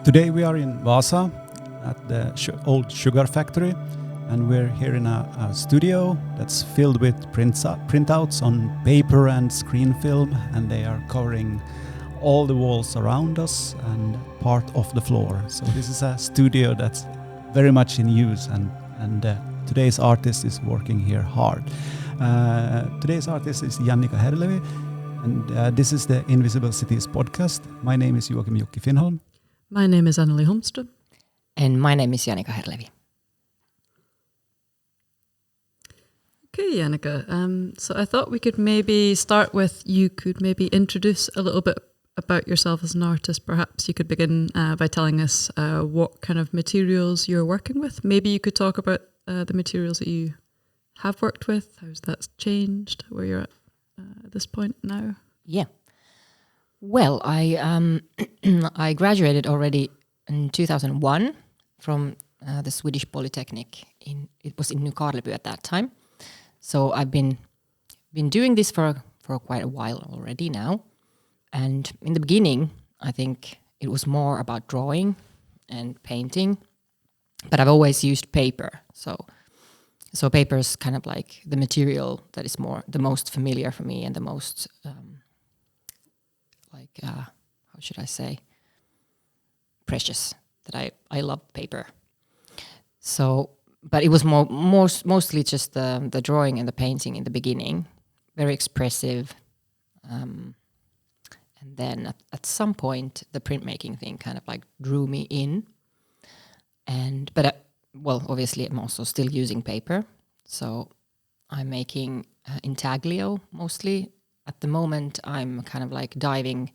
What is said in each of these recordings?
Today we are in Vasa at the old sugar factory, and we're here in a studio that's filled with printouts on paper and screen film, and they are covering all the walls around us and part of the floor. So this is a studio that's very much in use, and today's artist is working here hard. Today's artist is Janika Herlevi, and this is the Invisible Cities podcast. My name is Joakim Jukki Finnholm. My name is Anneli Holmström. And my name is Janika Herlevi. Okay, Jannika. So I thought we could maybe start with, you could maybe introduce a little bit about yourself as an artist. Perhaps you could begin by telling us what kind of materials you're working with. Maybe you could talk about the materials that you have worked with, how that's changed, where you're at this point now. Yeah. Well, I graduated already in 2001 from the Swedish Polytechnic. It was in Nykarleby at that time. So I've been doing this for quite a while already now. And in the beginning, I think it was more about drawing and painting, but I've always used paper. So paper is kind of like the material that is the most familiar for me and the most how should I say, precious, that I love paper. So, but it was mostly just the drawing and the painting in the beginning, very expressive. And then at some point, the printmaking thing kind of like drew me in. But obviously I'm also still using paper. So I'm making intaglio mostly. At the moment, I'm kind of like diving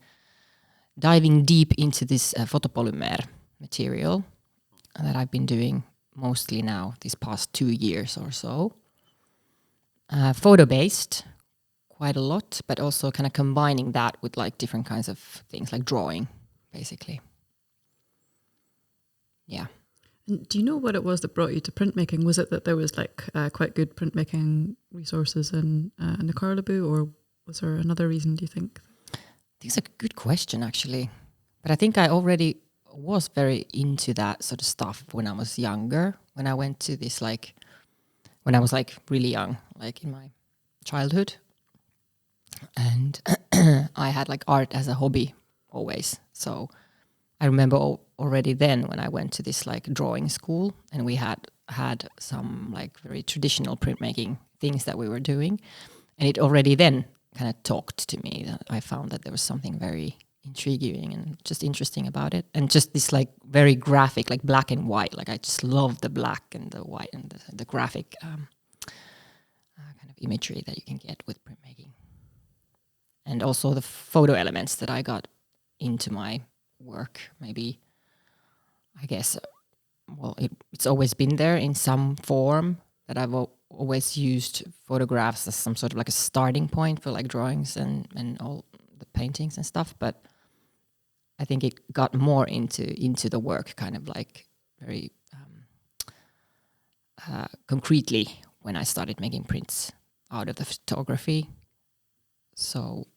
deep into this photopolymer material that I've been doing mostly now these past 2 years or so. Photo-based quite a lot, but also kind of combining that with like different kinds of things like drawing, basically. Yeah. And do you know what it was that brought you to printmaking? Was it that there was like quite good printmaking resources in Nykarleby, or was there another reason, do you think? It's a good question, actually. But I think I already was very into that sort of stuff when I was younger. When I went to this, when I was really young, like in my childhood. And I had like art as a hobby always. So I remember already then when I went to this like drawing school, and we had some like very traditional printmaking things that we were doing. And it already then kind of talked to me. That I found that there was something very intriguing and just interesting about it, and just this like very graphic, like black and white. Like I just love the black and the white and the graphic kind of imagery that you can get with printmaking, and also the photo elements that I got into my work. Maybe I guess it's always been there in some form, that I've always used photographs as some sort of like a starting point for like drawings and all the paintings and stuff. But I think it got more into the work kind of like very concretely when I started making prints out of the photography. So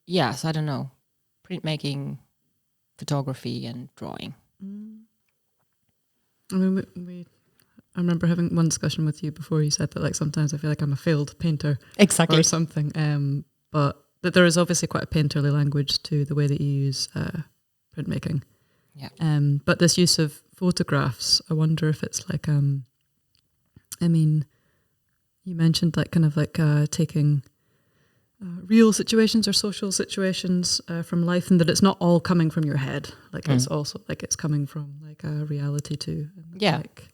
yeah, so I don't know, printmaking, photography and drawing. I mean, I remember having one discussion with you before. You said that like sometimes I feel like I'm a failed painter, exactly, or something. But that there is obviously quite a painterly language to the way that you use printmaking. Yeah. But this use of photographs, I wonder if it's like, I mean, you mentioned like kind of like taking real situations or social situations from life, and that it's not all coming from your head. Like it's also like it's coming from like a reality too. And yeah. Like,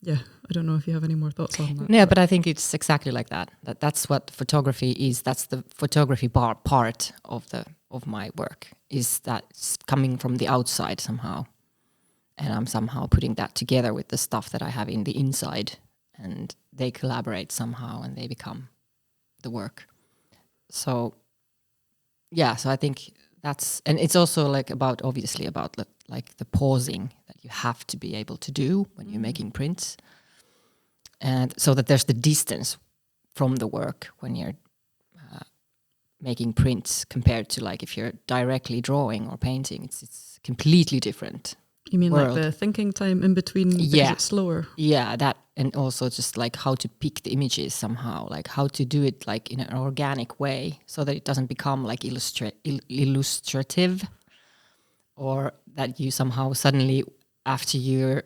yeah, I don't know if you have any more thoughts on that. Yeah, but I think it's exactly like that. That's what photography is. That's the photography part of my work, is that it's coming from the outside somehow, and I'm somehow putting that together with the stuff that I have in the inside, and they collaborate somehow and they become the work. So yeah, so I think and it's also like obviously about like the pausing that you have to be able to do when you're making prints, and so that there's the distance from the work when you're making prints compared to like if you're directly drawing or painting. It's completely different. You mean world. like the thinking time in between because Yeah. it's slower? Yeah, that, and also just like how to pick the images somehow, like how to do it like in an organic way so that it doesn't become like illustrative, or that you somehow suddenly after you're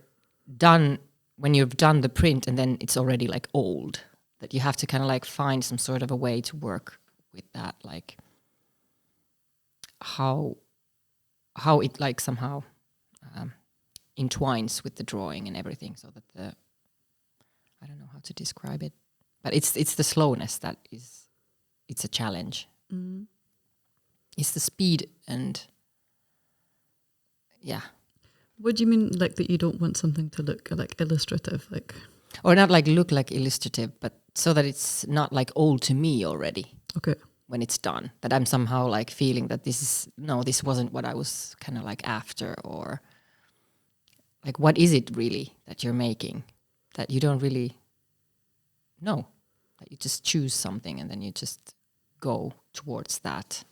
done, when you've done the print and then it's already like old, that you have to kind of like find some sort of a way to work with that, like how it like somehow entwines with the drawing and everything, so that the, I don't know how to describe it, but it's the slowness that is, it's a challenge. Mm. It's the speed and yeah. What do you mean, like that you don't want something to look like illustrative, like? Or not like look like illustrative, but so that it's not like old to me already. Okay. When it's done, that I'm somehow like feeling that this wasn't what I was kind of like after, or like what is it really that you're making that you don't really know, that you just choose something and then you just go towards that.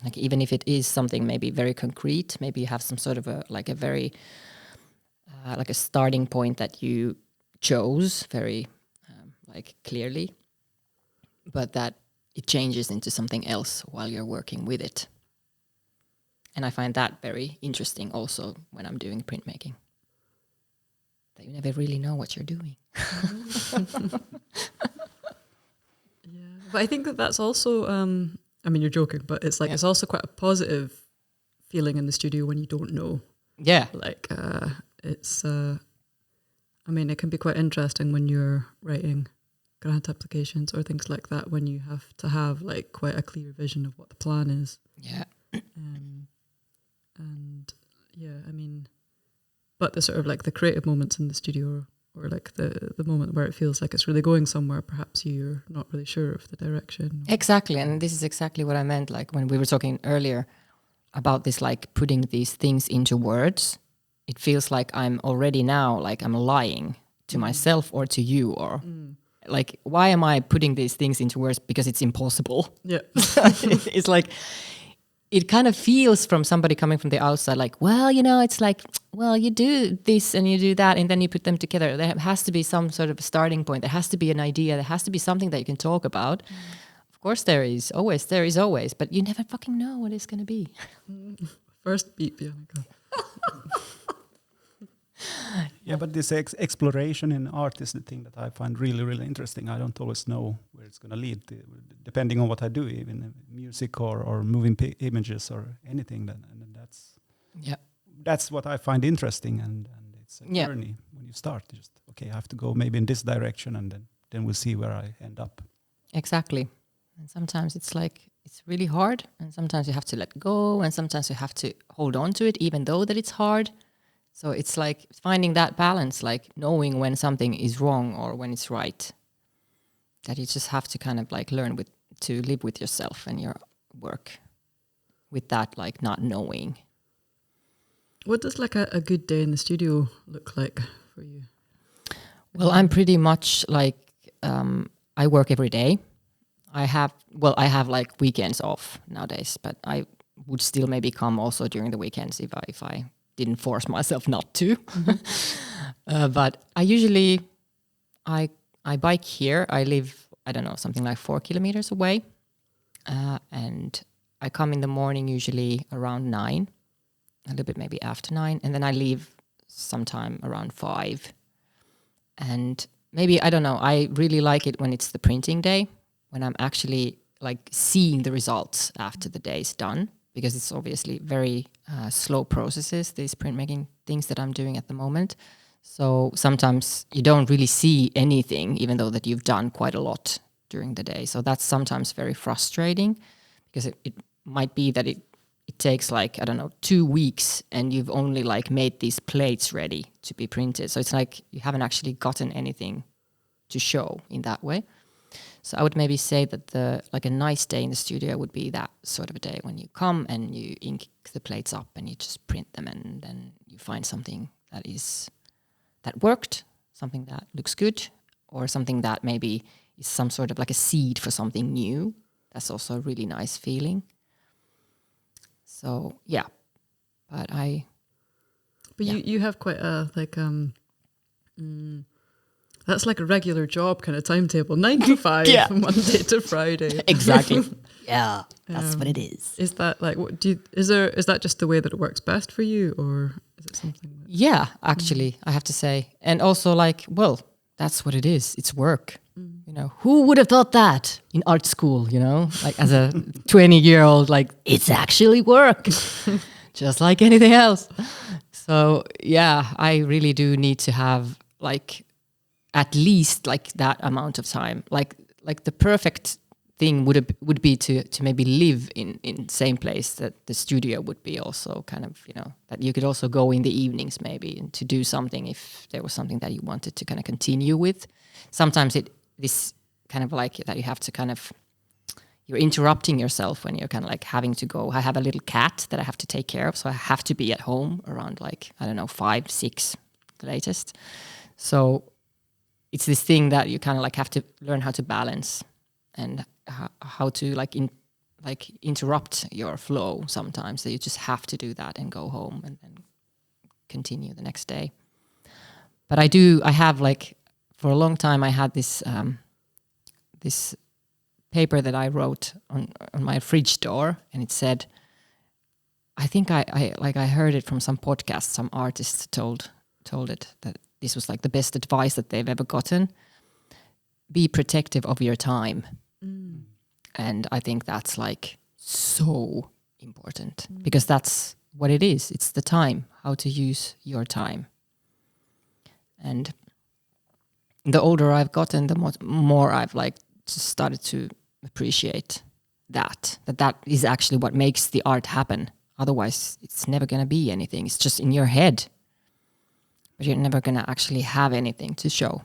Like even if it is something maybe very concrete, maybe you have some sort of a very like a starting point that you chose very like clearly, but that it changes into something else while you're working with it. And I find that very interesting also when I'm doing printmaking, that you never really know what you're doing. Yeah, but I think that that's also, I mean, you're joking, but it's like, it's also quite a positive feeling in the studio when you don't know. Yeah. Like, it's, I mean, it can be quite interesting when you're writing grant applications or things like that, when you have to have like quite a clear vision of what the plan is. Yeah. And yeah, I mean, but the sort of like the creative moments in the studio, or like the moment where it feels like it's really going somewhere, perhaps you're not really sure of the direction. Exactly. And this is exactly what I meant, like when we were talking earlier about this, like putting these things into words. It feels like I'm already now, like I'm lying to myself or to you, or like, why am I putting these things into words? Because it's impossible. Yeah. It's like, it kind of feels from somebody coming from the outside like, well, you know, it's like, well, you do this and you do that and then you put them together. There has to be some sort of a starting point. There has to be an idea. There has to be something that you can talk about. Of course there is always, but you never fucking know what it's going to be. First beat, Janika. Yeah, but this exploration in art is the thing that I find really, really interesting. I don't always know where it's going to lead, depending on what I do, even music or moving images or anything. And that's what I find interesting, and it's a journey when you start. Just okay, I have to go maybe in this direction, and then we'll see where I end up. Exactly. And sometimes it's like, it's really hard, and sometimes you have to let go, and sometimes you have to hold on to it, even though that it's hard. So it's like finding that balance, like knowing when something is wrong or when it's right, that you just have to kind of like learn to live with yourself and your work with that, like not knowing. What does like a good day in the studio look like for you? Well, I'm pretty much like, I work every day. I have like weekends off nowadays, but I would still maybe come also during the weekends if I didn't force myself not to. But I usually, I bike here. I live, I don't know, something like 4 kilometers away. And I come in the morning usually around 9, a little bit maybe after 9. And then I leave sometime around 5. And maybe, I don't know, I really like it when it's the printing day, when I'm actually like seeing the results after the day is done. Because it's obviously very slow processes, these printmaking things that I'm doing at the moment. So sometimes you don't really see anything, even though that you've done quite a lot during the day. So that's sometimes very frustrating, because it might be that it takes like, I don't know, 2 weeks and you've only like made these plates ready to be printed. So it's like you haven't actually gotten anything to show in that way. So I would maybe say that a nice day in the studio would be that sort of a day when you come and you ink the plates up and you just print them, and then you find something that worked, something that looks good, or something that maybe is some sort of like a seed for something new. that's also a really nice feeling. So yeah, but you have quite a that's like a regular job kind of timetable, 9 to 5, Monday to Friday. Exactly. Yeah, that's what it is. Is that like is that just the way that it works best for you, or is it something that... Yeah, actually, I have to say. And also like, well, that's what it is. It's work. You know, who would have thought that in art school, you know? Like as a 20-year-old, like it's actually work. Just like anything else. So, yeah, I really do need to have like at least like that amount of time. Like the perfect thing would be to maybe live in same place that the studio would be, also kind of, you know, that you could also go in the evenings maybe and to do something if there was something that you wanted to kind of continue with. Sometimes this kind of like that you have to kind of, you're interrupting yourself when you're kind of like having to go. I have a little cat that I have to take care of, so I have to be at home around like, I don't know, 5, 6 the latest. So it's this thing that you kind of like have to learn how to balance and how to like interrupt your flow sometimes. So you just have to do that and go home and then continue the next day. But I have like, for a long time I had this this paper that I wrote on my fridge door, and it said, I think I heard it from some podcast, some artists told it that this was like the best advice that they've ever gotten. Be protective of your time. And I think that's like so important because that's what it is. It's the time, how to use your time. And the older I've gotten, the more I've like just started to appreciate that is actually what makes the art happen. Otherwise, it's never going to be anything. It's just in your head. But you're never going to actually have anything to show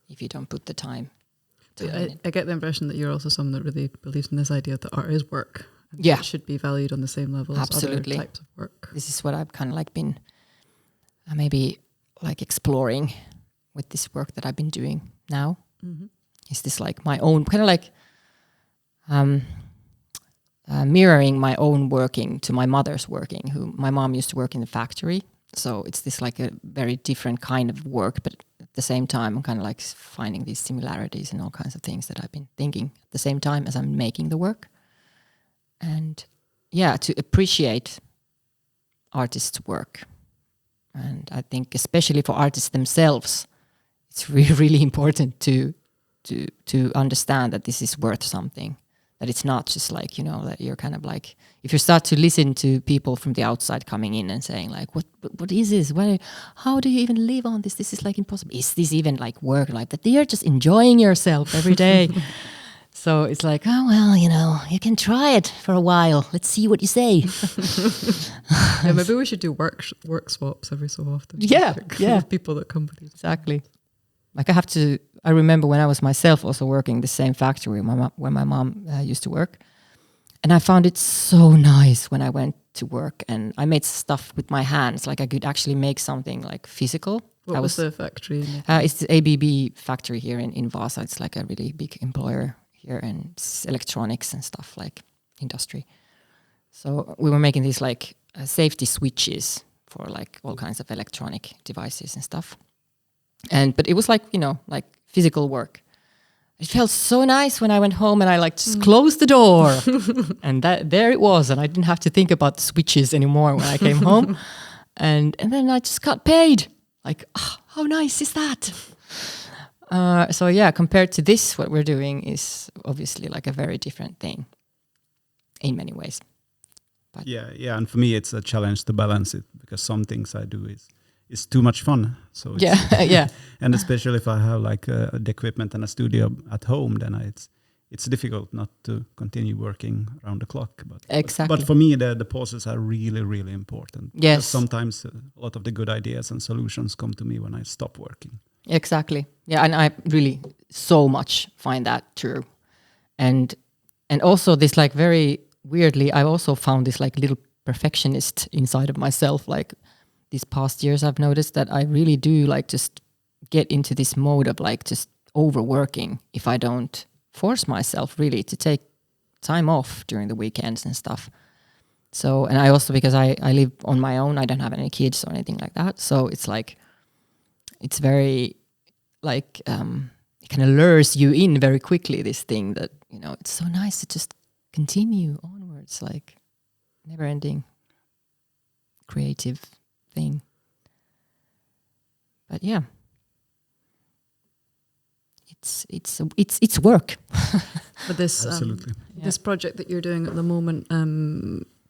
if you don't put the time. I get the impression that you're also someone that really believes in this idea that art is work. And Yeah. it should be valued on the same level Absolutely. as other types of work. This is what I've kind of like been maybe like exploring with this work that I've been doing now. Is this like my own kind of like mirroring my own working to my mother's working, who my mom used to work in the factory. So it's this like a very different kind of work, but at the same time, I'm kind of like finding these similarities and all kinds of things that I've been thinking at the same time as I'm making the work. And yeah, to appreciate artists' work. And I think especially for artists themselves, it's really, really important to understand that this is worth something. That it's not just like, you know, that you're kind of like, if you start to listen to people from the outside coming in and saying like, what is this? How do you even live on this? This is like impossible. Is this even like work? Like that you're just enjoying yourself every day. So it's like, oh, well, you know, you can try it for a while. Let's see what you say. Yeah, maybe we should do work swaps every so often. Yeah, yeah. With people that come. Exactly. Like I remember when I was myself also working the same factory where my mom used to work. And I found it so nice when I went to work and I made stuff with my hands. Like I could actually make something like physical. What was the factory? It's the ABB factory here in Vaasa. It's like a really big employer here, and it's electronics and stuff, like industry. So we were making these like safety switches for like all kinds of electronic devices and stuff. But it was like, you know, like physical work. It felt so nice when I went home and I like just closed the door and there it was. And I didn't have to think about the switches anymore when I came home. And then I just got paid. Like, oh, how nice is that? So yeah, compared to this, what we're doing is obviously like a very different thing in many ways. But yeah. And for me, it's a challenge to balance it because some things I do is too much fun. So yeah. And especially if I have like the equipment and a studio at home, then it's difficult not to continue working around the clock. Exactly. But for me, the pauses are really, really important. Yes. Because sometimes a lot of the good ideas and solutions come to me when I stop working. Exactly. Yeah, and I really so much find that true. And also this like very weirdly, I also found this like little perfectionist inside of myself. Like these past years, I've noticed that I really do like just get into this mode of like just overworking if I don't force myself really to take time off during the weekends and stuff. So, and I also, because I live on my own, I don't have any kids or anything like that. So it's like, it's very like, it kind of lures you in very quickly, this thing that, you know, it's so nice to just continue onwards, like never ending creative thing. But yeah, it's work. But this Absolutely. this project that you're doing at the moment,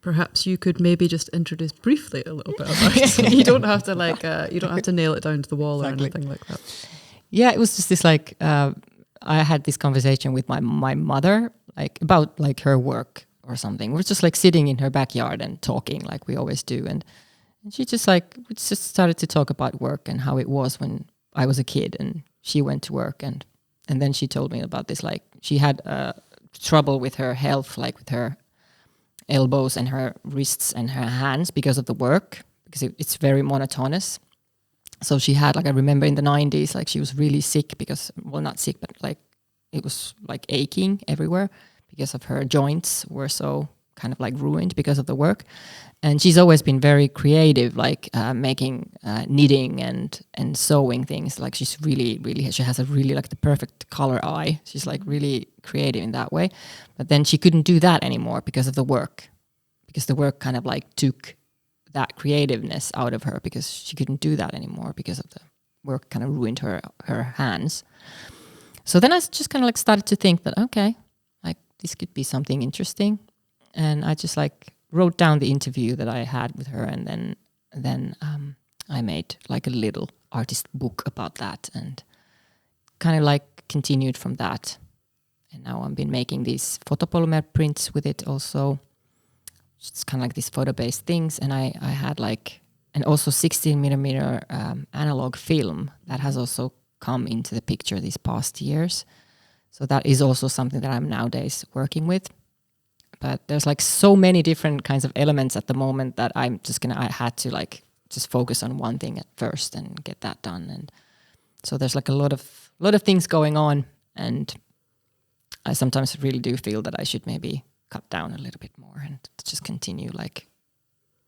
perhaps you could maybe just introduce briefly a little bit about it. You don't have to you don't have to nail it down to the wall or anything like that. Yeah, it was just this like I had this conversation with my mother like about like her work or something. We're just like sitting in her backyard and talking like we always do, and she just like we just started to talk about work and how it was when I was a kid and she went to work, and then she told me about this, like she had trouble with her health, like with her elbows and her wrists and her hands because of the work, because it's very monotonous. So she had, like, I remember in the 90s, like she was really sick because, well, not sick, but like it was like aching everywhere because of her joints were so kind of like ruined because of the work. And she's always been very creative, like making knitting and sewing things. Like she's really, she has a really like the perfect color eye. She's like really creative in that way. But then she couldn't do that anymore because of the work, because the work kind of like took that creativeness out of her, because she couldn't do that anymore because of the work kind of ruined her hands. So then I just kind of like started to think that, okay, like this could be something interesting. And I just like wrote down the interview that I had with her, and then I made like a little artist book about that, and kind of like continued from that. And now I've been making these photopolymer prints with it also. It's kind of like these photo-based things, and I had like, and also 16 millimeter analog film that has also come into the picture these past years. So that is also something that I'm nowadays working with. But there's like so many different kinds of elements at the moment that I had to like just focus on one thing at first and get that done. And so there's like a lot of things going on, and I sometimes really do feel that I should maybe cut down a little bit more and just continue like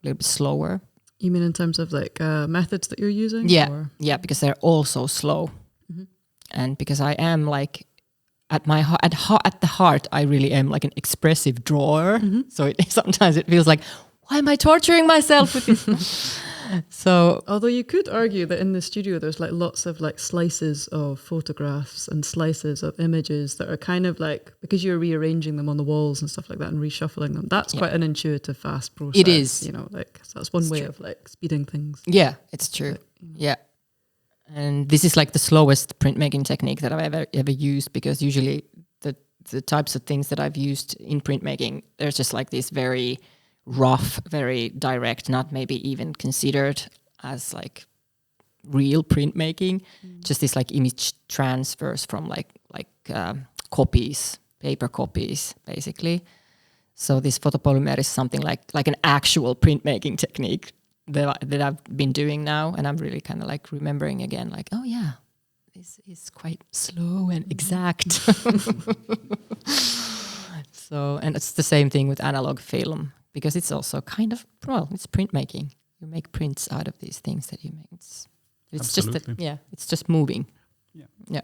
a little bit slower. You mean in terms of like methods that you're using? Yeah, or? yeah, because they're all so slow. Mm-hmm. And because I am like, at the heart, I really am like an expressive drawer. Mm-hmm. So sometimes it feels like, why am I torturing myself with this? So, although you could argue that in the studio there's like lots of like slices of photographs and slices of images that are kind of like, because you're rearranging them on the walls and stuff like that and reshuffling them, that's quite an intuitive, fast process. It is. You know, like, so that's one way of like speeding things. Yeah, it's true. But, yeah. And this is like the slowest printmaking technique that I've ever used, because usually the types of things that I've used in printmaking, there's just like this very rough, very direct, not maybe even considered as like real printmaking, just this like image transfers from like copies, paper copies, basically. So this photopolymer is something like an actual printmaking technique that I've been doing now, and I'm really kind of like remembering again, like, oh yeah, this is quite slow and exact. So, and it's the same thing with analog film, because it's also kind of, well, it's printmaking. You make prints out of these things that you make. It's just that, yeah, it's just moving. Yeah. Yeah.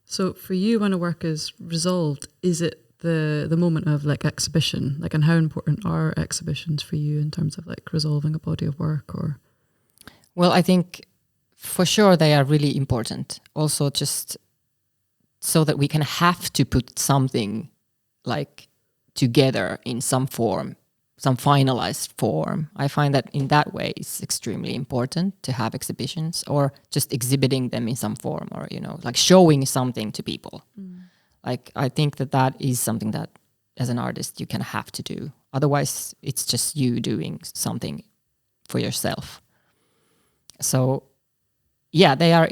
So for you, when a work is resolved, is it the moment of like exhibition? Like, and how important are exhibitions for you in terms of like resolving a body of work? Or, well, I think for sure they are really important. Also, just so that we can have to put something like together in some form, some finalized form. I find that in that way it's extremely important to have exhibitions, or just exhibiting them in some form, or, you know, like showing something to people. Like, I think that is something that as an artist you can have to do. Otherwise it's just you doing something for yourself. So yeah, they are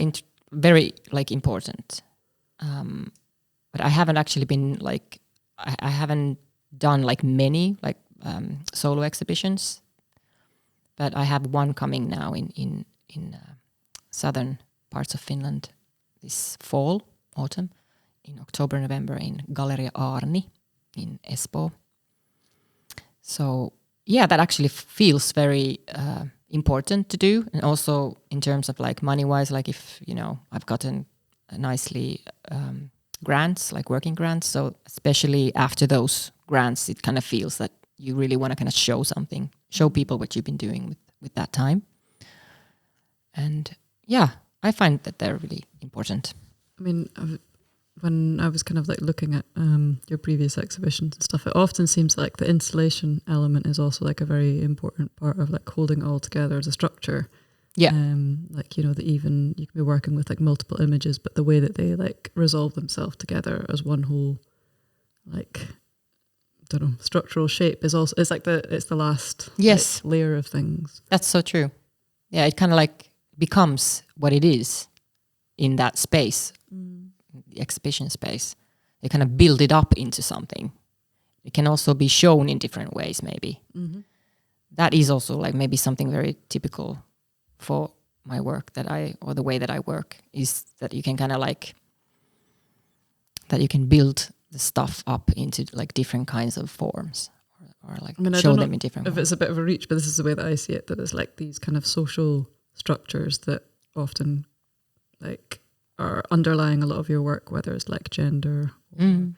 very like important. But I haven't actually been like, I haven't done like many like solo exhibitions, but I have one coming now in southern parts of Finland this fall, autumn, in October, November in Galleria Arni in Espoo. So yeah, that actually feels very important to do, and also in terms of like money-wise, like if I've gotten nicely grants, like working grants. So especially after those grants, it kind of feels that you really want to kind of show people what you've been doing with that time. And yeah, I find that they're really important. I mean, when I was kind of like looking at your previous exhibitions and stuff, it often seems like the installation element is also like a very important part of like holding it all together as a structure. Yeah. Like, that even you can be working with like multiple images, but the way that they like resolve themselves together as one whole, like, I don't know, structural shape is also, it's the last yes. like, layer of things. That's so true. Yeah, it kind of like becomes what it is in that space. The exhibition space. They kind of build it up into something. It can also be shown in different ways, maybe. Mm-hmm. That is also like maybe something very typical for my work or the way that I work, is that you can kind of like, that you can build the stuff up into like different kinds of forms or like show them in different ways. It's a bit of a reach, but this is the way that I see it, that it's like these kind of social structures that often like are underlying a lot of your work, whether it's like gender or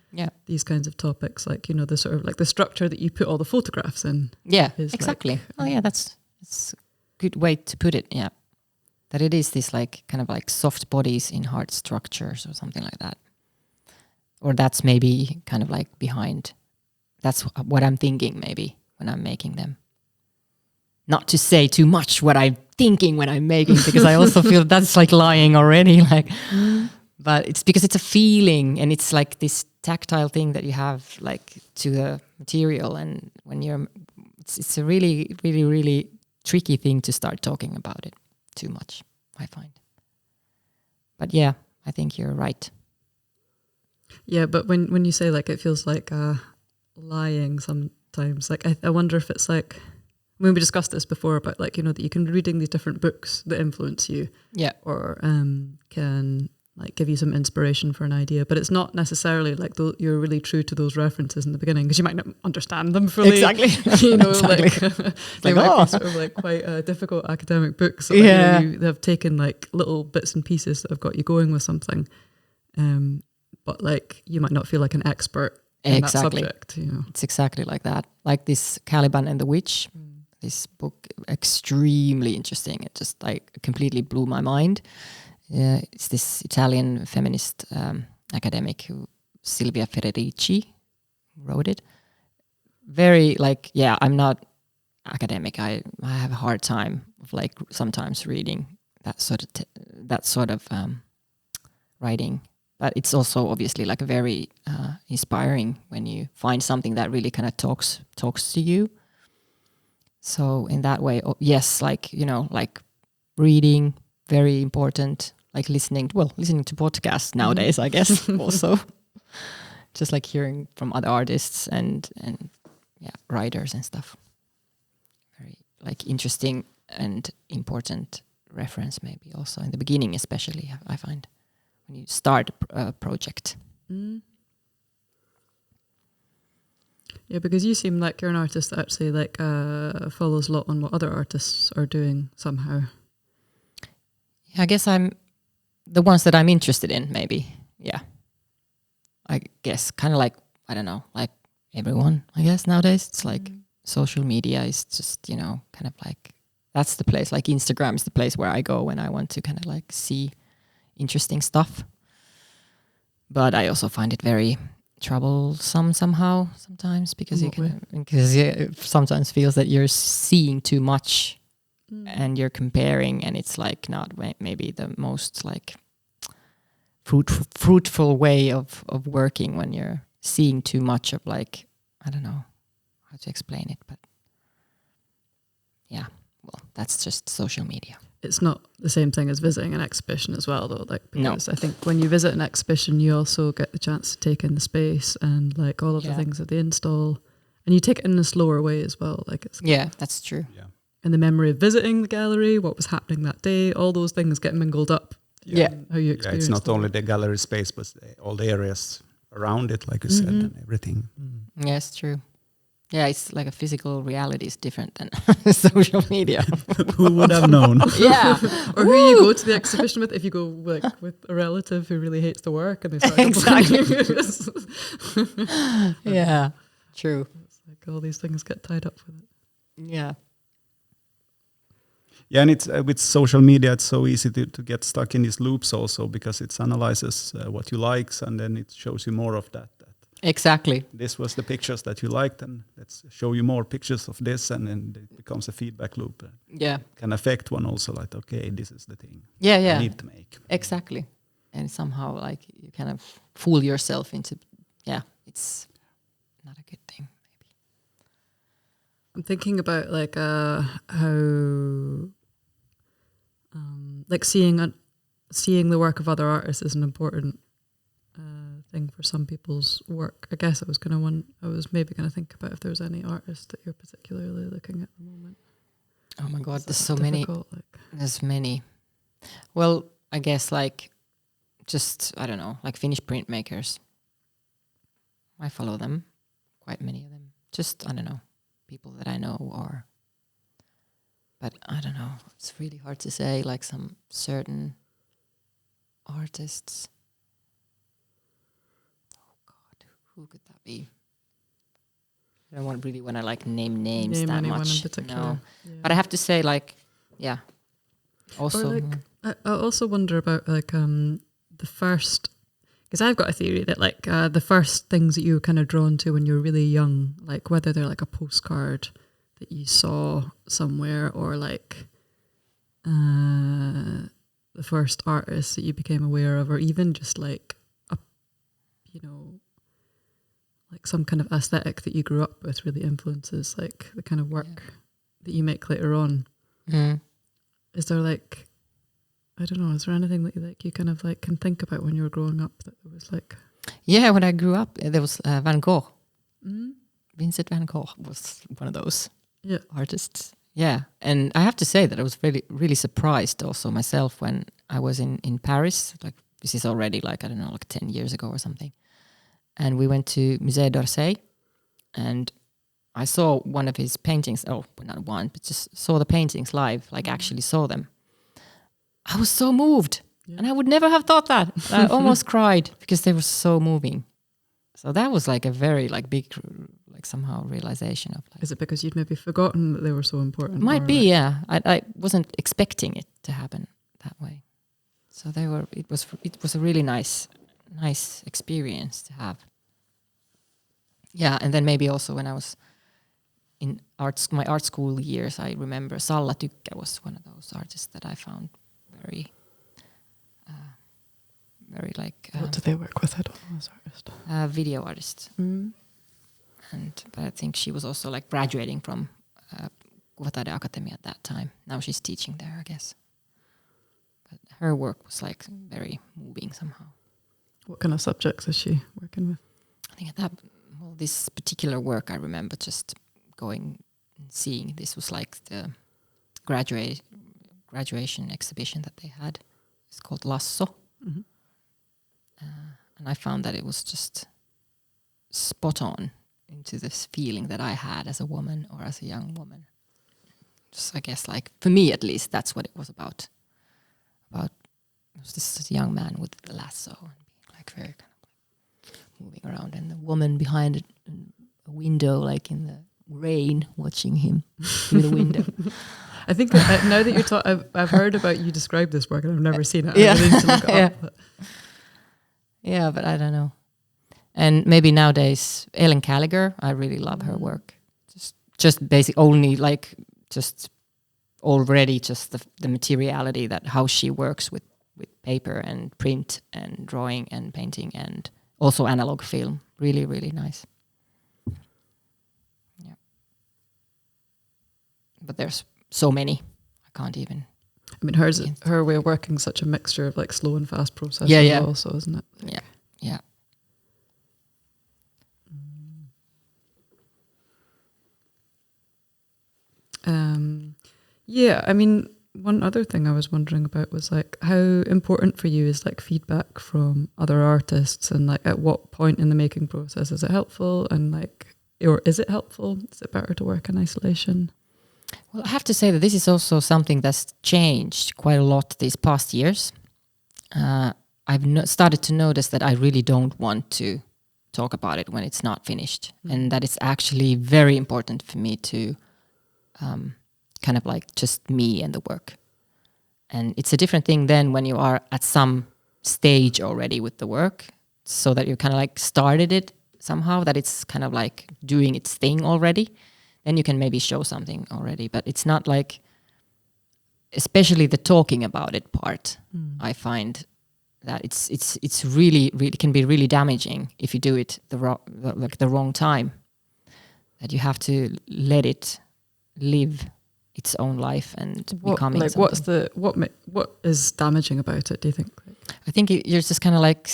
these kinds of topics, like the sort of like the structure that you put all the photographs in. Yeah, exactly. That's a good way to put it. Yeah, that it is this like kind of like soft bodies in hard structures or something like that, or that's maybe kind of like behind. That's what I'm thinking maybe when I'm making them. Not to say too much what I'm thinking when I'm making, because I also feel that's like lying already. Like, but it's because it's a feeling, and it's like this tactile thing that you have like to the material. And when it's a really, really, really tricky thing to start talking about it too much, I find. But yeah, I think you're right. Yeah, but when you say like it feels like lying sometimes, like I wonder if it's like, when we discussed this before about like, that you can be reading these different books that influence you, or can like give you some inspiration for an idea, but it's not necessarily like you're really true to those references in the beginning, because you might not understand them fully. Exactly. Exactly. Like they might be sort of like quite difficult academic books. So you have taken like little bits and pieces that have got you going with something, but like you might not feel like an expert in that subject. It's exactly like that. Like this Caliban and the Witch. This book, extremely interesting. It just like completely blew my mind. It's this Italian feminist academic, Silvia Federici, wrote it. Very like, I'm not academic. I have a hard time of like sometimes reading that sort of writing. But it's also obviously like very inspiring when you find something that really kind of talks to you. So in that way, yes, like, like reading, very important, like listening to podcasts nowadays, I guess, also. Just like hearing from other artists and writers and stuff. Very like interesting and important reference maybe also in the beginning, especially, I find, when you start a project. Mm. Yeah, because you seem like you're an artist that actually like follows a lot on what other artists are doing somehow. Yeah, I guess I'm the ones that I'm interested in, maybe. Yeah. I guess kind of like, I don't know, like everyone, I guess nowadays. It's like social media is just, kind of like, that's the place. Like Instagram is the place where I go when I want to kind of like see interesting stuff. But I also find it very troublesome somehow sometimes, because it sometimes feels that you're seeing too much and you're comparing, and it's like not maybe the most like fruitful way of working when you're seeing too much of like, I don't know how to explain it, but yeah, well, that's just social media. It's not the same thing as visiting an exhibition as well, though. Like, because I think when you visit an exhibition, you also get the chance to take in the space and like all of the things that they install, and you take it in a slower way as well. Like it's that's true. Yeah, and the memory of visiting the gallery, what was happening that day, all those things get mingled up Yeah. How you experience it's not the only work. the gallery space, but all the areas around it, like you said, and everything. Yes, true. Yeah, it's like a physical reality is different than social media. Who would have known? Yeah. Or who you go to the exhibition with, if you go like with a relative who really hates the work and they start Exactly. it's Yeah, true. like all these things get tied up with it. Yeah. Yeah, and it's with social media, it's so easy to get stuck in these loops also, because it analyzes what you likes, and then it shows you more of that. Exactly. This was the pictures that you liked, and let's show you more pictures of this, and then it becomes a feedback loop. Yeah. Can affect one also, like, okay, this is the thing Yeah. I need to make. Exactly. And somehow like you kind of fool yourself into, it's not a good thing. I'm thinking about like how like seeing the work of other artists is an important thing for some people's work. I guess I was maybe going to think about if there's any artist that you're particularly looking at the moment. Oh my God, Is there's that so many. difficult? Like, There's many. Well, I guess like just, I don't know, like Finnish printmakers. I follow them, quite many of them. Just, I don't know, people that I know but I don't know. It's really hard to say like some certain artists. Oh God, who could that be? I don't really want to like name names name that anyone much. in particular. No. Yeah. But I have to say like, yeah. Also, Or like, I also wonder about like the first, because I've got a theory that like the first things that you were kind of drawn to when you were really young, like whether they're like a postcard that you saw somewhere, or like the first artist that you became aware of, or even just like a, like some kind of aesthetic that you grew up with really influences like the kind of work that you make later on. Is there like, I don't know, is there anything that you kind of like can think about when you were growing up that it was like? Yeah, when I grew up, there was Van Gogh. Vincent van Gogh was one of those artists. Yeah, and I have to say that I was really, really surprised also myself when I was in Paris. Like this is already like, I don't know, like 10 years ago or something. And we went to Musée d'Orsay, and I saw one of his paintings. Oh, not one, but just saw the paintings live, like actually saw them. I was so moved, and I would never have thought that. I almost cried because they were so moving. So that was like a very like big, like somehow realization of like. Is it because you'd maybe forgotten that they were so important? Might be, yeah. I wasn't expecting it to happen that way. So they were. It was a really nice experience to have. Yeah, and then maybe also when I was in my art school years, I remember Salla Tykkä was one of those artists that I found very like. What do they work with? I don't know as artist. Video artist. But I think she was also like graduating from Kuvataide Academy at that time. Now she's teaching there, I guess. But her work was like very moving somehow. What kind of subjects is she working with? I think this particular work I remember just going and seeing. This was like the graduation exhibition that they had. It's called Lasso. And I found that it was just spot on into this feeling that I had as a woman or as a young woman. Just I guess like for me at least that's what it was about. It was this young man with the lasso and being like very kind of like moving around, and the woman behind a window like in the rain watching him through the window. I think now that you're talking, I've heard about you describe this work and I've never seen it. I need to look it up. Yeah, but I don't know. And maybe nowadays, Ellen Gallagher, I really love her work. Just basic, only like just already just the materiality that how she works with paper and print and drawing and painting and also analog film. Really, really nice. Yeah. But there's so many. I can't even. I mean, her way of working is such a mixture of like slow and fast processes also, isn't it? Like, yeah. Yeah, I mean, one other thing I was wondering about was like how important for you is like feedback from other artists, and like at what point in the making process is it helpful, and like, or is it helpful? Is it better to work in isolation? Well, I have to say that this is also something that's changed quite a lot these past years. I've started to notice that I really don't want to talk about it when it's not finished, and that it's actually very important for me to kind of like just me and the work. And it's a different thing then when you are at some stage already with the work, so that you kind of like started it somehow, that it's kind of like doing its thing already. Then you can maybe show something already, but it's not like, especially the talking about it part. I find that it's really can be really damaging if you do it the wrong time. That you have to let it live its own life and becoming like something. what is damaging about it, do you think? I think you're just kind of like,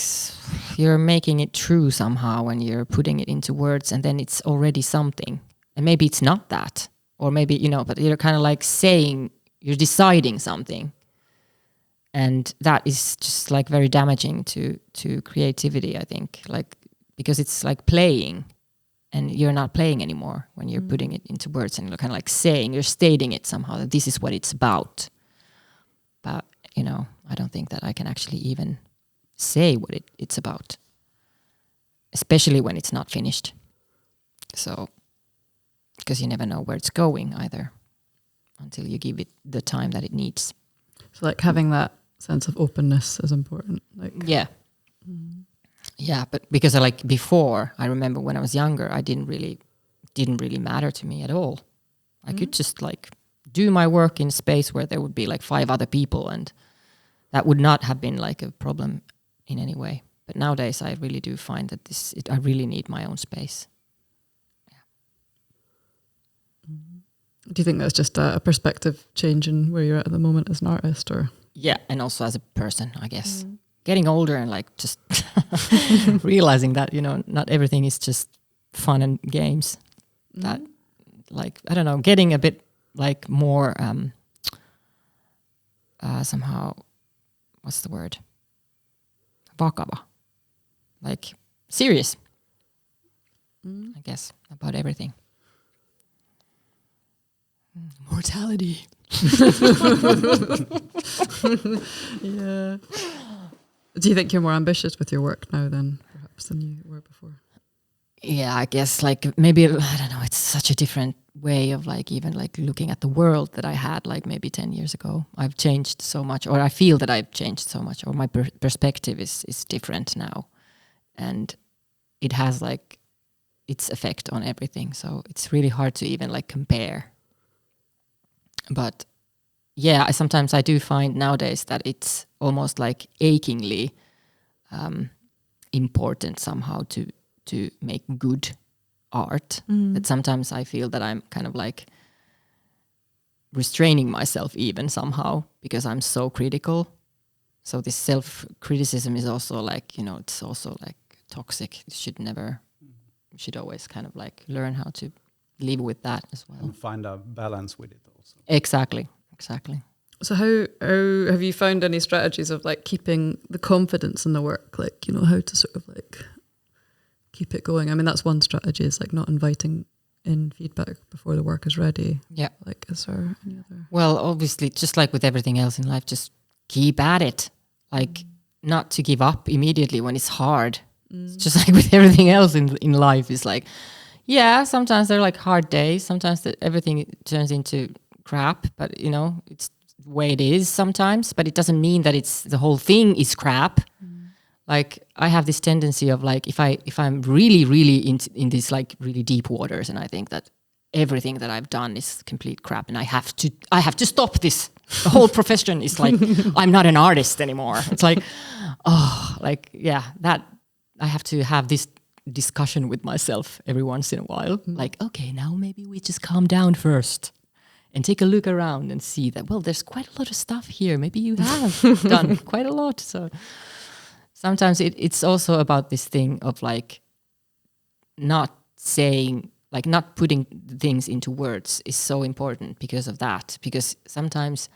you're making it true somehow when you're putting it into words, and then it's already something. And maybe it's not that, or maybe, but you're kind of like saying, you're deciding something. And that is just like very damaging to creativity, I think, like, because it's like playing, and you're not playing anymore when you're putting it into words, and you're kind of like saying, you're stating it somehow, that this is what it's about. But, I don't think that I can actually even say what it's about, especially when it's not finished. So, because you never know where it's going either until you give it the time that it needs. So like having that sense of openness is important. Like yeah. Yeah, but because before, I remember when I was younger, I didn't really matter to me at all. I could just like do my work in space where there would be like 5 other people, and that would not have been like a problem in any way. But nowadays I really do find that I really need my own space. Do you think that's just a perspective change in where you're at the moment as an artist, or? Yeah, and also as a person, I guess. Getting older and like just realizing that, not everything is just fun and games. That like, I don't know, getting a bit like more somehow, what's the word? Vakava. Like serious, I guess, about everything. Mortality. Yeah. Do you think you're more ambitious with your work now then, perhaps, than you were before? Yeah, I guess like maybe, I don't know, it's such a different way of like even like looking at the world that I had like maybe 10 years ago. I've changed so much, or I feel that I've changed so much, or my perspective is different now. And it has like its effect on everything. So it's really hard to even like compare. But yeah, sometimes I do find nowadays that it's almost like achingly important somehow to make good art. That sometimes I feel that I'm kind of like restraining myself even somehow because I'm so critical. So this self-criticism is also like, it's also like toxic. You should always kind of like learn how to live with that as well. And find a balance with it also. Exactly. So how have you found any strategies of like keeping the confidence in the work? Like, how to sort of like keep it going? I mean, that's one strategy, is like not inviting in feedback before the work is ready. Yeah. Like, is there any other? Well, obviously, just like with everything else in life, just keep at it. Like, not to give up immediately when it's hard. It's just like with everything else in life, is like, yeah, sometimes they're like hard days. Sometimes everything turns into crap, but it's the way it is sometimes. But it doesn't mean that the whole thing is crap. Like, I have this tendency of like, if I'm really, really in these like really deep waters, and I think that everything that I've done is complete crap, and I have to stop this. The whole profession is like, I'm not an artist anymore. It's like, that I have to have this discussion with myself every once in a while. Like, okay, now maybe we just calm down first and take a look around and see that, well, there's quite a lot of stuff here. Maybe you have done quite a lot. So sometimes it's also about this thing of like not saying, like not putting things into words is so important because of that. Because sometimes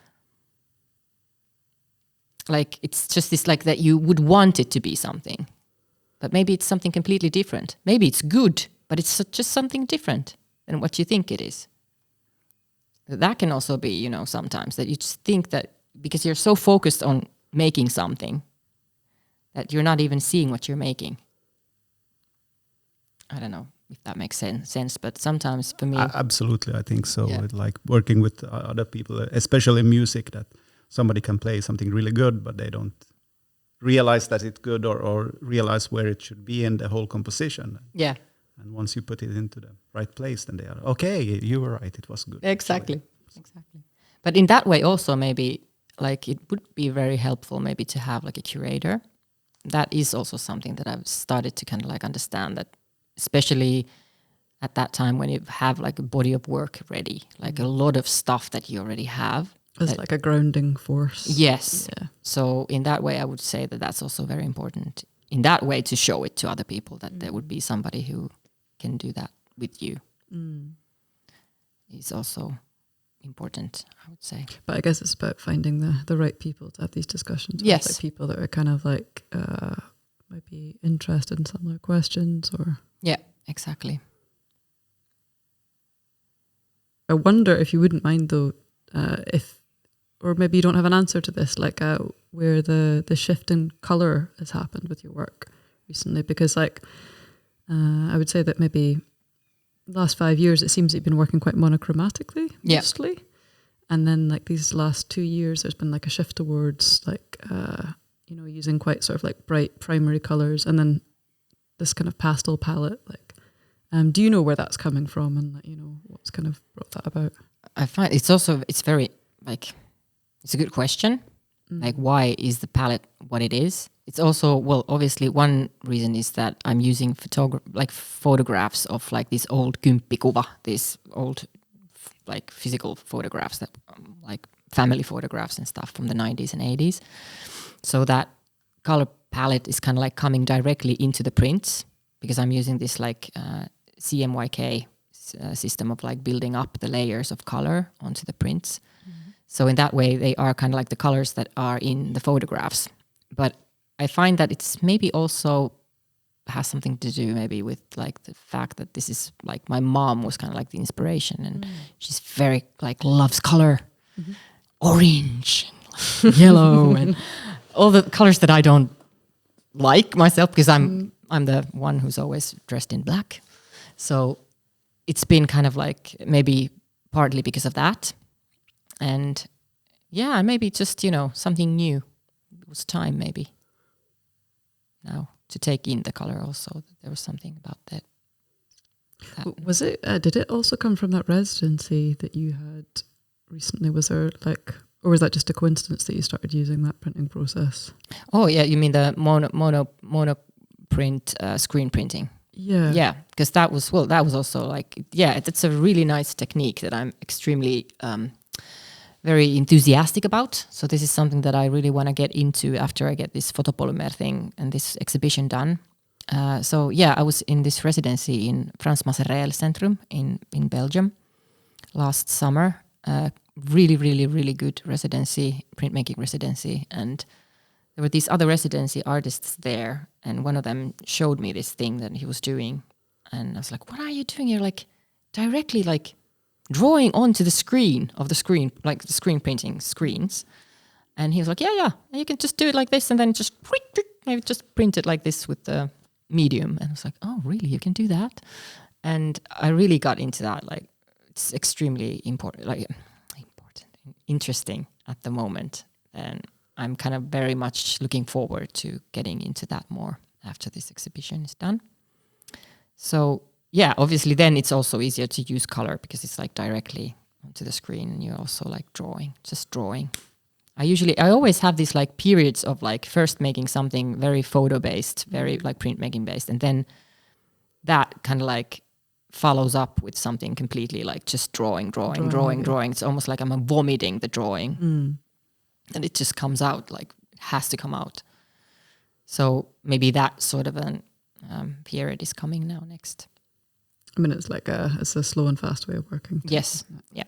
like it's just this like that you would want it to be something, but maybe it's something completely different. Maybe it's good, but it's just something different than what you think it is. That can also be, you know, sometimes that you just think that because you're so focused on making something that you're not even seeing what you're making. I don't know if that makes sense, but sometimes for me... Absolutely, I think so. Yeah. Like working with other people, especially in music, that somebody can play something really good, but they don't realize that it's good or realize where it should be in the whole composition. Yeah. And once you put it into the right place, then they are, okay, you were right, it was good. Exactly. But in that way also maybe like it would be very helpful maybe to have like a curator. That is also something that I've started to kind of like understand, that especially at that time when you have like a body of work ready, like a lot of stuff that you already have. As like a grounding force. Yes. Yeah. So in that way, I would say that that's also very important in that way to show it to other people, that there would be somebody who can do that with you. It's also important, I would say. But I guess it's about finding the right people to have these discussions with. Yes. Like people that are kind of like might be interested in similar questions or... Yeah, exactly. I wonder if you wouldn't mind though, if, or maybe you don't have an answer to this, like where the shift in color has happened with your work recently, because like I would say that maybe last 5 years it seems that you've been working quite monochromatically mostly, and then like these last 2 years there's been like a shift towards like you know, using quite sort of like bright primary colors, and then this kind of pastel palette. Like, do you know where that's coming from, and you know what's kind of brought that about? I find it's very like, it's a good question. Like, why is the palette what it is? It's also, well, obviously one reason is that I'm using photographs of like these old kymppikuva, these old like physical photographs that like family photographs and stuff from the 90s and 80s. So that color palette is kind of like coming directly into the prints, because I'm using this like CMYK system of like building up the layers of color onto the prints. So in that way, they are kind of like the colors that are in the photographs. But I find that it's maybe also has something to do maybe with like the fact that this is like my mom was kind of like the inspiration, and she's very like loves color, orange, and yellow, and all the colors that I don't like myself, because I'm the one who's always dressed in black. So it's been kind of like maybe partly because of that. And yeah, maybe just, you know, something new. It was time maybe now to take in the color also. There was something about that. Was it, did it also come from that residency that you had recently? Was there like, or was that just a coincidence that you started using that printing process? Oh yeah, you mean the mono print screen printing? Yeah. Yeah, because that was also like, yeah, it's a really nice technique that I'm extremely very enthusiastic about. So this is something that I really want to get into after I get this photopolymer thing and this exhibition done. So yeah, I was in this residency in Frans Masereel Centrum in Belgium last summer. Really, really, really good residency, printmaking residency. And there were these other residency artists there, and one of them showed me this thing that he was doing. And I was like, what are you doing? You're like directly like drawing onto the screen of the screen, like the screen printing screens. And he was like, yeah, and you can just do it like this, and then just maybe just print it like this with the medium. And I was like, oh, really? You can do that? And I really got into that. Like, it's extremely important, interesting at the moment. And I'm kind of very much looking forward to getting into that more after this exhibition is done. So yeah, obviously then it's also easier to use color because it's like directly onto the screen, and you're also like just drawing. I always have these like periods of like first making something very photo based, very like printmaking based, and then that kind of like follows up with something completely like just drawing. It's almost like I'm vomiting the drawing. And it just comes out, like it has to come out. So maybe that sort of an period is coming now next. I mean, it's a slow and fast way of working. Yes, yeah.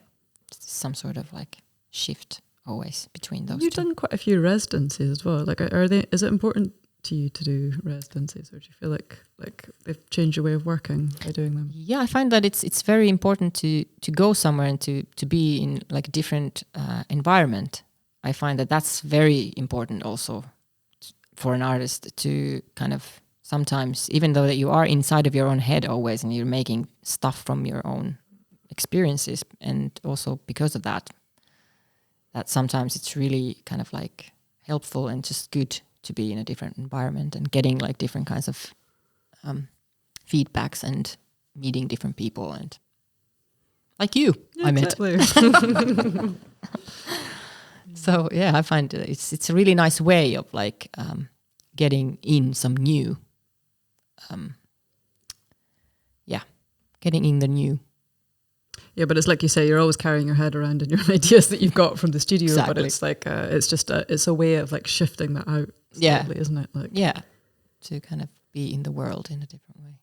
It's some sort of like shift always between those You've two. done quite a few residencies as well. Like, is it important to you to do residencies, or do you feel like they've changed your way of working by doing them? Yeah, I find that it's very important to go somewhere and to be in like a different environment. I find that that's very important also for an artist to kind of sometimes, even though that you are inside of your own head always and you're making stuff from your own experiences, and also because of that sometimes it's really kind of like helpful and just good to be in a different environment and getting like different kinds of feedbacks and meeting different people, and like you, Yeah, I met. exactly. So yeah, I find it's a really nice way of like getting in some new, getting in the new. Yeah, but it's like you say, you're always carrying your head around in your ideas that you've got from the studio. But Exactly. it's like it's a way of like shifting that out slightly, isn't it? Like, Yeah, to kind of be in the world in a different way.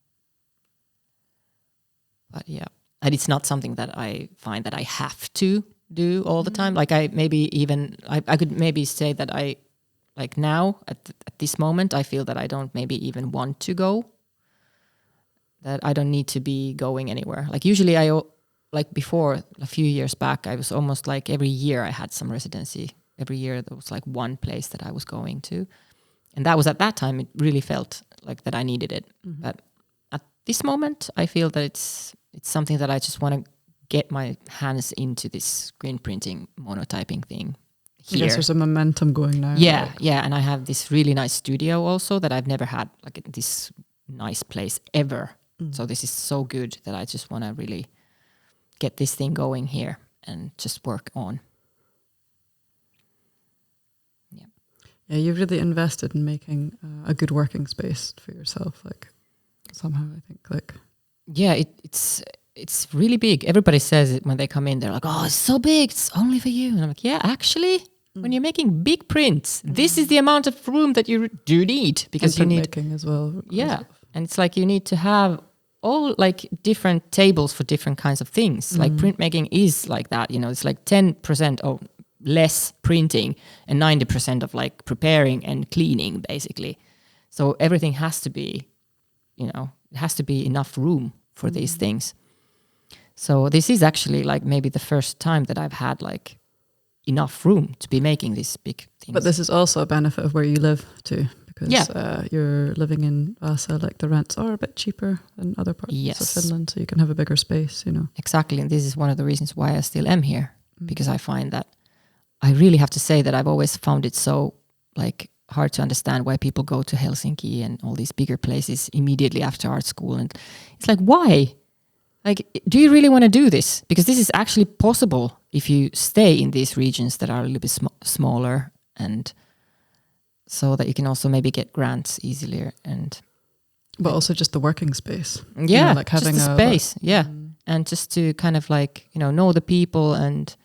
But yeah, and it's not something that I find that I have to do all the time. Like I could maybe say that I, like now at this moment, I feel that I don't maybe even want to go. That I don't need to be going anywhere. Like usually like before, a few years back, I was almost like every year I had some residency. Every year there was like one place that I was going to. And that was at that time, it really felt like that I needed it. Mm-hmm. But at this moment, I feel that it's something that I just want to get my hands into this screen printing, monotyping thing here. I guess there's a momentum going now. Yeah, like, yeah. And I have this really nice studio also that I've never had like this nice place ever. So this is so good that I just want to really get this thing going here and just work on. Yeah. Yeah, you've really invested in making a good working space for yourself. Like somehow, I think like. Yeah, it's really big. Everybody says it when they come in. They're like, "Oh, it's so big. It's only for you." And I'm like, "Yeah, actually, when you're making big prints, this is the amount of room that you do need because you need making as well. Yeah, and it's like you need to have all like different tables for different kinds of things. Like printmaking is like that. You know, it's like 10% or less printing and 90% of like preparing and cleaning, basically. So everything has to be, you know, it has to be enough room for these things. So this is actually like maybe the first time that I've had like enough room to be making these big things. But this is also a benefit of where you live too, because you're living in Vasa, like the rents are a bit cheaper than other parts of Finland, so you can have a bigger space, you know. Exactly, and this is one of the reasons why I still am here, because I find that I really have to say that I've always found it so like hard to understand why people go to Helsinki and all these bigger places immediately after art school, and it's like, why? Like, do you really want to do this? Because this is actually possible if you stay in these regions that are a little bit smaller, and so that you can also maybe get grants easier. But also just the working space. Yeah, you know, like having just the space. Yeah, and just to kind of like, you know the people and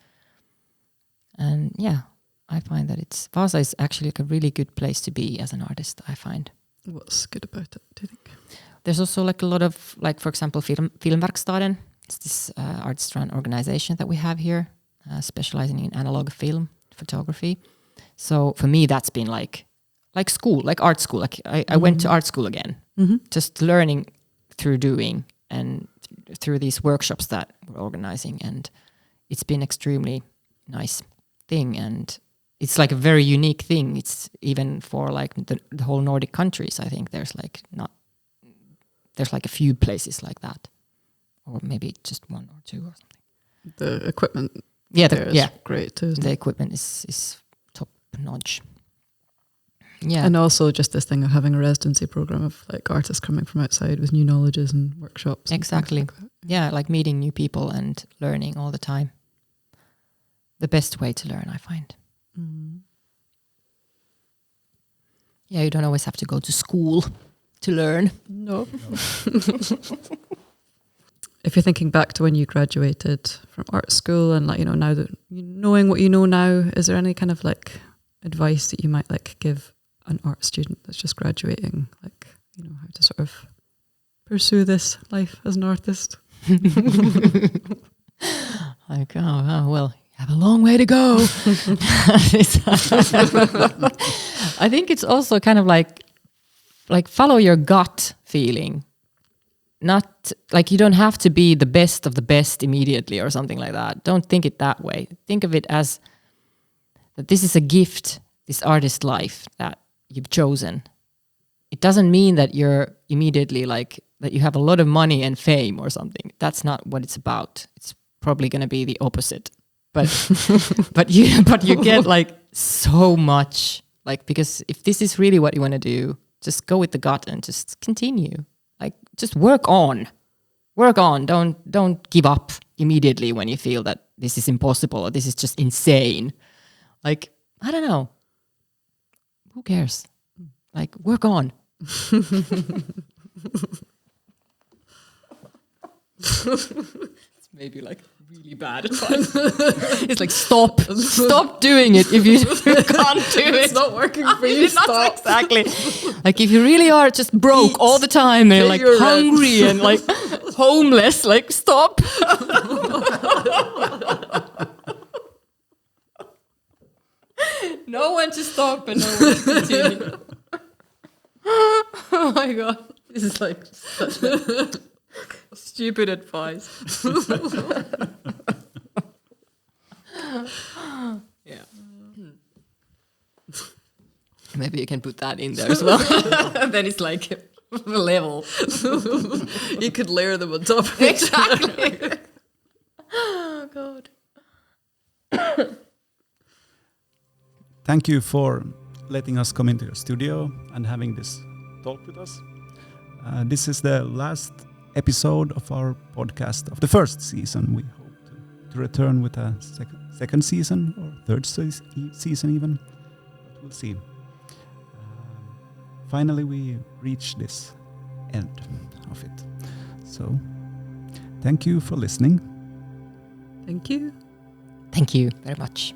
yeah, I find that Vasa is actually like a really good place to be as an artist, I find. What's good about it, do you think? There's also like a lot of, like, for example, Filmverkstaden. It's this artist-run organization that we have here, specializing in analog film photography. So for me, that's been like school, like art school. Like I went to art school again, just learning through doing and through these workshops that we're organizing. And it's been extremely nice thing. And it's like a very unique thing. It's even for like the whole Nordic countries. I think there's like a few places like that, or maybe just one or two or something. The equipment, great too. The equipment is top notch. Yeah, and also just this thing of having a residency program of like artists coming from outside with new knowledges and workshops. Exactly. And like yeah, like meeting new people and learning all the time. The best way to learn, I find. Yeah, you don't always have to go to school to learn. No. If you're thinking back to when you graduated from art school and like, now that knowing what you know now, is there any kind of like advice that you might like give an art student that's just graduating, like, how to sort of pursue this life as an artist? Like, well, you have a long way to go. I think it's also kind of like follow your gut feeling. Not like you don't have to be the best of the best immediately or something like that. Don't think it that way. Think of it as that this is a gift, this artist life that you've chosen. It doesn't mean that you're immediately like that you have a lot of money and fame or something. That's not what it's about. It's probably going to be the opposite. But but you get like so much, like, because if this is really what you want to do, just go with the gut and just continue. Like, just work on. Don't give up immediately when you feel that this is impossible or this is just insane. Like, I don't know. Who cares? Like, work on. It's maybe like really bad advice. It's like stop doing it if you can't do it. It's not working for you. Stop. Exactly. Like if you really are just broke all the time and you're like hungry and like homeless, like stop. No one to stop and no one to continue. Oh my god, this is like such a stupid advice. Yeah. Maybe you can put that in there as well. Then it's like a level. You could layer them on top of Exactly. Oh god. Thank you for letting us come into your studio and having this talk with us. This is the last episode of our podcast of the first season. We hope to return with a second season or third season even, but we'll see. Finally, we reach this end of it. So, thank you for listening. Thank you. Thank you very much.